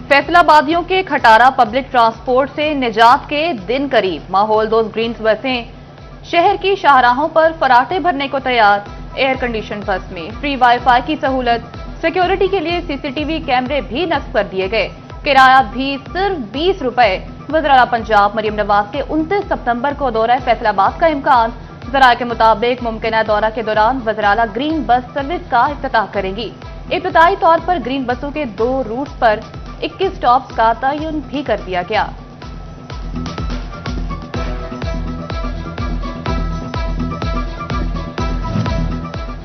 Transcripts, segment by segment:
फैसलाबादियों के खटारा public transport से निजात के दिन करीब। माहौल दोस्त ग्रीन बसें शहर की शाहराहों पर फराटे भरने को तैयार। एयर कंडीशन बस में फ्री वाईफाई की सहूलत। सिक्योरिटी के लिए सीसीटीवी कैमरे भी नस्ब कर दिए गए। किराया भी सिर्फ 20 रुपए। वज़ीर-ए-आला पंजाब मरियम नवाज के 29 सितंबर को दौरा फैसलाबाद का इम्कान। ज़राए के मुताबिक मुमकिन दौरा के दौरान वज़ीर-ए-आला ग्रीन बस सर्विस का इफ्तिताह करेंगी। इब्तिदाई तौर पर ग्रीन बसों के 2 रूट्स पर 21 स्टॉप्स का तयन भी कर दिया गया।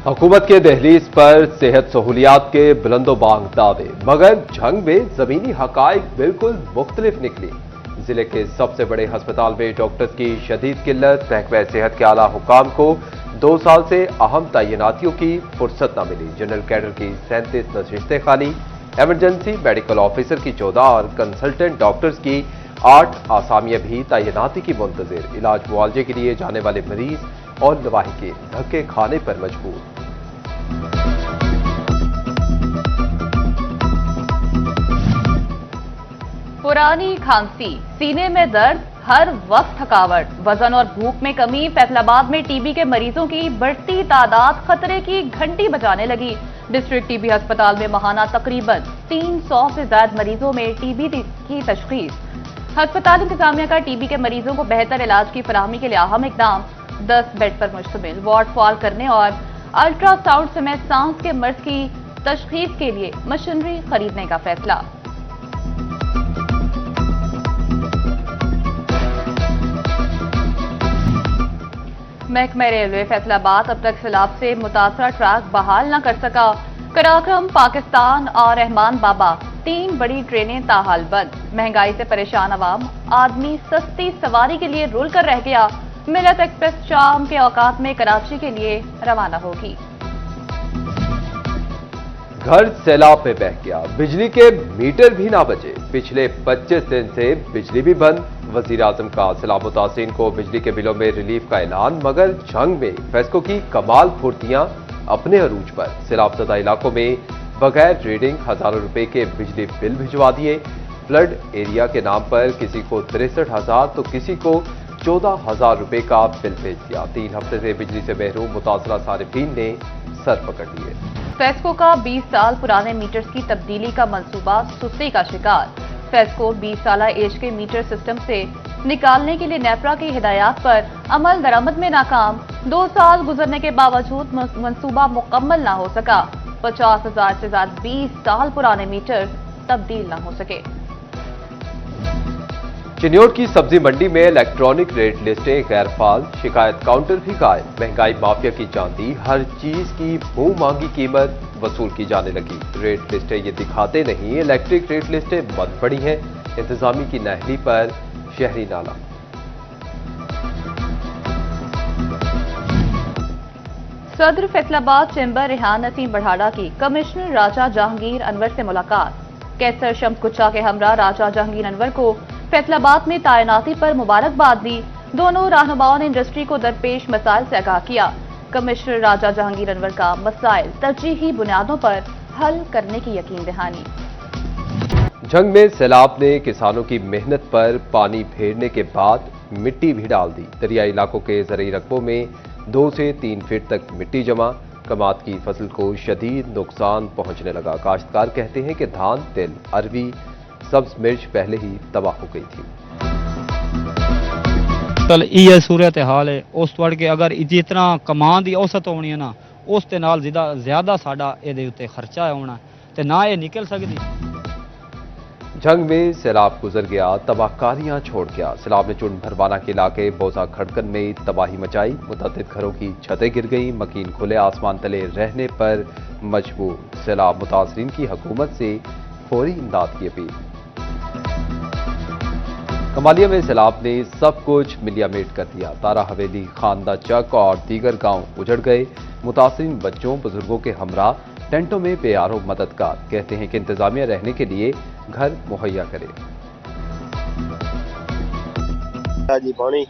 हुकूमत के दहलीज पर सेहत सहूलियात के बुलंदोबांग दावे, मगर जंग में जमीनी हकाइक बिल्कुल मुख्तलिफ निकली। जिले के सबसे बड़े अस्पताल में डॉक्टर्स की शदीद किल्लत। महकमा सेहत के आला हुकाम को 2 साल से अहम तैनातियों की फुर्सत न मिली। जनरल कैडर की 37 नशिस्तें खाली। एमरजेंसी मेडिकल ऑफिसर की 14 और कंसल्टेंट डॉक्टर्स की 8 आसामियां भी तैनाती की मुंतजिर। इलाज मुआवजे के लिए जाने वाले मरीज और लवाहिके धक्के खाने पर मजबूर। पुरानी खांसी, सीने में दर्द, हर वक्त थकावट, वजन और भूख में कमी। फैसलाबाद में टीबी के मरीजों की बढ़ती तादाद खतरे की घंटी बजाने लगी। डिस्ट्रिक्ट टीबी अस्पताल में माहाना तकरीबन 300 से ज्यादा मरीजों में टीबी की तशखीस। अस्पताल इंतजामिया का टीबी के मरीजों को बेहतर इलाज की फराहमी के लिए अहम इकदाम। 10 बेड पर मुश्तमिल वार्ड फॉल करने और अल्ट्रासाउंड समेत सांस के मर्ज की तशखीस के लिए मशीनरी खरीदने का फैसला। महकमा रेलवे फैसलाबाद अब तक सैलाब से मुतासरा ट्रैक बहाल न कर सका। कराक्रम, पाकिस्तान और रहमान बाबा 3 बड़ी ट्रेनें ताहाल बंद। महंगाई से परेशान अवाम, आदमी सस्ती सवारी के लिए रुल कर रह गया। मिलत एक्सप्रेस शाम के औकात में कराची के लिए रवाना होगी। घर सैलाब में बह गया, बिजली के मीटर भी ना बचे। पिछले 25 दिन से बिजली भी बंद। वजीर आजम का सैलाब मुतासिरीन को बिजली के बिलों में रिलीफ का ऐलान, मगर जंग में फेस्को की कमाल फुर्तियां अपने अरूज पर। सैलाब ज़दा इलाकों में बगैर रीडिंग हजारों रुपए के बिजली बिल भिजवा दिए। फ्लड एरिया के नाम पर किसी को 63,000 तो किसी को 14,000 रुपए का बिल भेज दिया। 3 हफ्ते से बिजली से महरूम मुतासरा सारिफीन ने सर पकड़ लिए। फेस्को का 20 साल पुराने मीटर्स की तब्दीली का मंसूबा सुस्ती का शिकार। फेस्को 20 साल एज के मीटर सिस्टम से निकालने के लिए नेपरा की हिदायत पर अमल दरामद में नाकाम। 2 साल गुजरने के बावजूद मंसूबा मुकम्मल ना हो सका। 50,000 से ज्यादा 20 साल पुराने मीटर तब्दील ना हो सके। चिन्योट की सब्जी मंडी में इलेक्ट्रॉनिक रेट लिस्टें गैर फाल, शिकायत काउंटर भी कायम। महंगाई माफिया की चांदी, हर चीज की मुंह मांगी कीमत वसूल की जाने लगी। रेट लिस्टें ये दिखाते नहीं, इलेक्ट्रिक रेट लिस्टें बंद पड़ी हैं। इंतजामी की नाअहली पर शहरी नाला। सदर फैसलाबाद चैम्बर रेहान नसीम बढ़ाड़ा की कमिश्नर राजा जहांगीर अनवर से मुलाकात। कैसर शम्स कुच्चा के हमरा राजा जहांगीर अनवर को फैसलाबाद में तैनाती पर मुबारकबाद दी। दोनों रहनुमाओं ने इंडस्ट्री को दरपेश मसाइल से आगाह किया। कमिश्नर राजा जहांगीर अनवर का मसाइल तरजीही बुनियादों पर हल करने की यकीन दहानी। जंग में सैलाब ने किसानों की मेहनत पर पानी फेरने के बाद मिट्टी भी डाल दी। दरियाई इलाकों के ज़रई रकबों में 2 से 3 फीट तक मिट्टी जमा। कमात की फसल को शदीद नुकसान पहुंचने लगा। काश्तकार कहते हैं कि धान, तिल, अरवी, सब्ज मिर्च पहले ही तबाह हो गई थी। कल ये सूरत हाल है। उस तोड़ के अगर जितना कमान की औसत होनी है ना, उस ते नाल ज्यादा साडा इहदे उत्ते खर्चा होना ते ना ये निकल सकती। जंग में सैलाब गुजर गया, तबाहकारियां छोड़ गया। सैलाब ने चुन भरवाना के इलाके बोसा खड़कन में तबाही मचाई। मुतअद्दिद घरों की छतें गिर गई। मकीन खुले आसमान तले रहने पर मजबूर। सैलाब मुतासरीन की हुकूमत से फौरी इमदाद की अपील। कमालिया में सैलाब ने सब कुछ मिलियामेट कर दिया। तारा हवेली, खानदा चक और दीगर गांव उजड़ गए। मुतासरीन बच्चों बुजुर्गों के हमरा टेंटों में बेआरो मददगार। कहते हैं कि इंतजामिया रहने के लिए घर मुहैया करे। जी पानी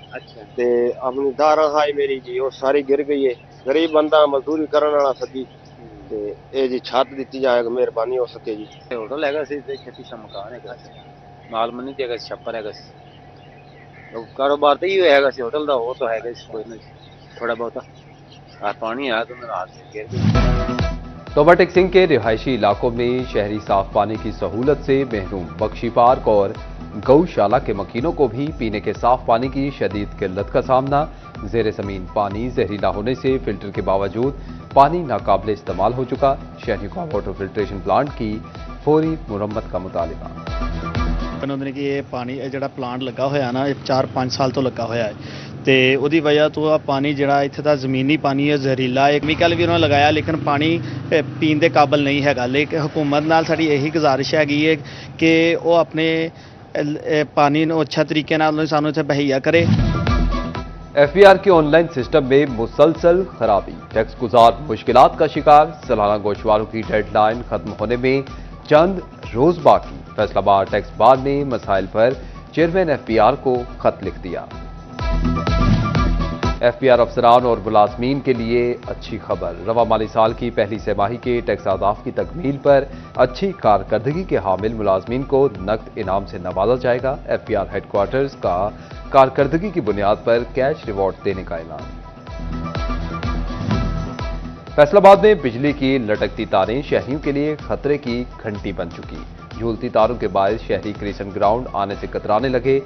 ते अपनी दारा हाई मेरी जी वो सारी गिर गई है। गरीब बंदा मजदूरी करने वाला सदी ਤੇ ਇਹ ਜੀ ਛੱਤ ਦਿੱਤੀ ਜਾਏਗਾ, ਮਿਹਰਬਾਨੀ ਹੋ ਸਕੇ ਜੀ। ਹੋਟਲ ਹੈਗਾ ਸੀ ਤੇ ਛੇਤੀ ਸਾ ਮਕਾਨ ਹੈਗਾ ਸੀ, ਮਾਲ ਮੰਨੀ ਤੇ ਹੈਗਾ ਸੀ, ਛੱਪਰ ਹੈਗਾ ਸੀ। ਉਹ ਕਾਰੋਬਾਰ ਤਾਂ ਹੀ ਹੈਗਾ ਸੀ ਹੋਟਲ ਦਾ, ਉਹ ਤਾਂ ਹੈਗਾ ਸੀ ਕੋਈ ਨਹੀਂ, थोड़ा बहुत पानी आया तो मेरा हाथ से गिर गया। तोमर टेक सिंह के रिहायशी इलाकों में शहरी साफ पानी की सहूलत से महरूम बख्शी पार्क और गौशाला के मकीनों को भी पीने के साफ पानी की शदीद किल्लत का सामना। ज़ेर ज़मीन पानी जहरीला होने से फिल्टर के बावजूद पानी नाकाबिल इस्तेमाल हो चुका। शहरी का वाटर फिल्ट्रेशन प्लांट की फौरी मुरम्मत का मुतालिबा। ਉਹਨਾਂ ਨੇ ਕਿ ਇਹ ਪਾਣੀ ਇਹ ਜਿਹੜਾ ਪਲਾਂਟ ਲੱਗਾ ਹੋਇਆ ਨਾ ਇਹ 4-5 ਸਾਲ ਤੋਂ ਲੱਗਾ ਹੋਇਆ ਹੈ ਤੇ ਉਹਦੀ ਵਜ੍ਹਾ ਤੋਂ ਆ ਪਾਣੀ ਜਿਹੜਾ ਇੱਥੇ ਦਾ ਜ਼ਮੀਨੀ ਪਾਣੀ ਹੈ ਜ਼ਹਿਰੀਲਾ ਹੈ। ਕੈਮੀਕਲ ਵੀ ਉਹਨਾਂ ਨੇ ਲਗਾਇਆ ਲੇਕਿਨ ਪਾਣੀ ਪੀਣ ਦੇ ਕਾਬਲ ਨਹੀਂ ਹੈਗਾ। ਲੇਕਿਨ ਹਕੂਮਤ ਨਾਲ ਸਾਡੀ ਇਹੀ ਗੁਜ਼ਾਰਿਸ਼ ਹੈਗੀ ਹੈ ਕਿ ਉਹ ਆਪਣੇ ਪਾਣੀ ਨੂੰ ਅੱਛਾ ਤਰੀਕੇ ਨਾਲ ਸਾਨੂੰ ਇੱਥੇ ਮੁਹੱਈਆ ਕਰੇ। FBR के ऑनलाइन सिस्टम में मुसलसल खराबी, टैक्स गुजार मुश्किलात का शिकार। सालाना गोशवारों की डेडलाइन खत्म होने में चंद रोज बाकी। फैसलाबाद टैक्स बार ने मसाइल पर चेयरमैन FBR को खत लिख दिया। FBR अफसरान और मुलाजमीन के लिए अच्छी खबर। रवा माली साल की पहली सेमाही के टैक्स आदाफ की तकमील पर अच्छी कारकर्दगी के हामिल मुलाजमीन को नकद इनाम से नवाजा जाएगा। FBR हेडक्वार्टर्स का कारकर्दगी की बुनियाद पर कैश रिवॉर्ड देने का ऐलान। फैसलाबाद में बिजली की लटकती तारें शहरियों के लिए खतरे की घंटी बन चुकी। झूलती तारों के बायस शहरी क्रिसन ग्राउंड आने से कतराने लगे।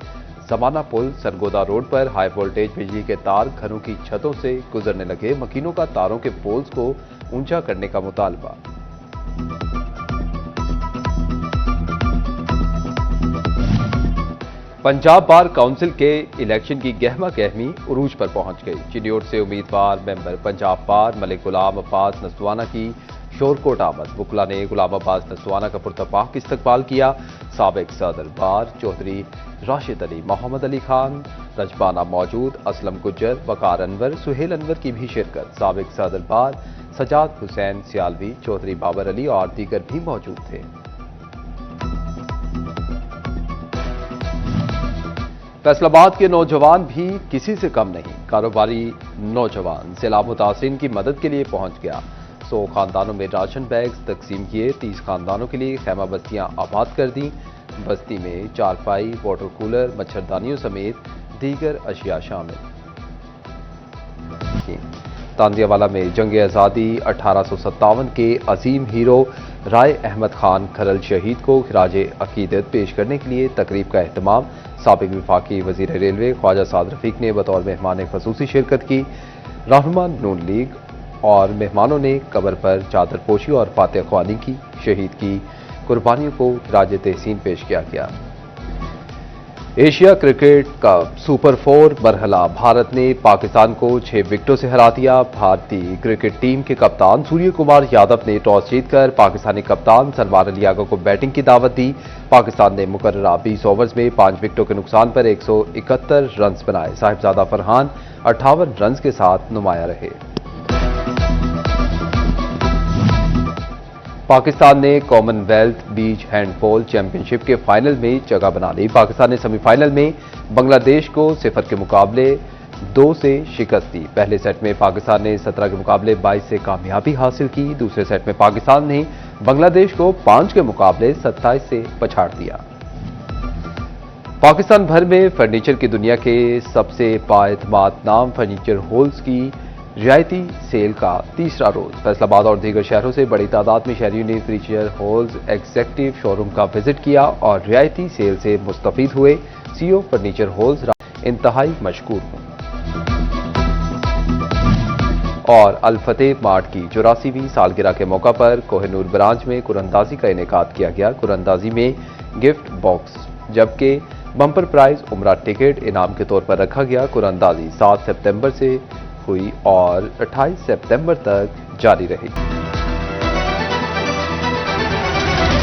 जमाना पुल सरगोदा रोड पर हाई वोल्टेज बिजली के तार घरों की छतों से गुजरने लगे। मकीनों का तारों के पोल्स को ऊंचा करने का मुतालबा। पंजाब बार काउंसिल के इलेक्शन की गहमा गहमी उरूज पर पहुंच गई। चिन्योट से उम्मीदवार मेंबर पंजाब बार मलिक गुलाम अब्बास नसवाना की शोरकोट आमद। वकला ने गुलाम अब्बास नसवाना का पुरतपाक इस्तकबाल किया। साबिक सदर बार चौधरी राशिद अली, मोहम्मद अली खान रजबाना मौजूद, असलम गुज्जर, वकार अनवर, सुहेल अनवर की भी शिरकत। साबिक सदर बार सजाद हुसैन सियालवी, चौधरी बाबर अली और दीगर भी मौजूद थे। फैसलाबाद के नौजवान भी किसी से कम नहीं। कारोबारी नौजवान जिला मुतासिरीन की मदद के लिए पहुंच गया। 100 खानदानों में राशन बैग्स तकसीम किए। 30 खानदानों के लिए खैमा बस्तियां आबाद कर दी। बस्ती में चारपाई, वाटर कूलर, मच्छरदानियों समेत दीगर अशिया शामिल। तांदियावाला में जंग आज़ादी 1857 के अजीम हीरो राय अहमद खान खरल शहीद को खिराज अकीदत पेश करने के लिए तकरीब का एहतमाम। साबिक वफाकी वजीर रेलवे ख्वाजा साद रफीक ने बतौर मेहमान खसूसी शिरकत की। रहनुमा नून लीग और मेहमानों ने कब्र पर चादर पोशी और फातिहा ख्वानी की। शहीद की कुर्बानियों को खिराज तहसीन पेश किया गया। एशिया क्रिकेट कप सुपर 4 मरहला भारत ने पाकिस्तान को 6 विकेटों से हरा दिया। भारतीय क्रिकेट टीम के कप्तान सूर्य कुमार यादव ने टॉस जीतकर पाकिस्तानी कप्तान सलमान अली आगा को बैटिंग की दावत दी। पाकिस्तान ने मुकर्ररा 20 ओवर्स में 5 विकेटों के नुकसान पर 171 रन बनाए। साहिबजादा फरहान 58 रन के साथ नुमाया रहे। पाकिस्तान ने कॉमनवेल्थ बीच हैंडबॉल चैंपियनशिप के फाइनल में जगह बना ली। पाकिस्तान ने सेमीफाइनल में बांग्लादेश को 0 के मुकाबले 2 से शिकस्त दी। पहले सेट में पाकिस्तान ने 17 के मुकाबले 22 से कामयाबी हासिल की। दूसरे सेट में पाकिस्तान ने बांग्लादेश को 5 के मुकाबले 27 से पछाड़ दिया। पाकिस्तान भर में फर्नीचर की दुनिया के सबसे बाएतमाद नाम फर्नीचर होल्स की रियायती सेल का तीसरा रोज। फैसलाबाद और दीगर शहरों से बड़ी तादाद में शहरियों ने फर्नीचर होल्स एग्जेक्टिव शोरूम का विजिट किया और रियायती सेल से मुस्तफीद हुए। सीईओ फर्नीचर होल्स इंतहाई मशकूर हूं। और अल फतेह मार्ट की 84वीं सालगिरह के मौका पर कोहिनूर ब्रांच में कुरअंदाजी का इनेकाद किया गया। कुरअंदाजी में गिफ्ट बॉक्स जबकि बम्पर प्राइज उमरा टिकट इनाम के तौर पर रखा गया। कुरअंदाजी 7 सितंबर से हुई और 28 सितंबर तक जारी रही।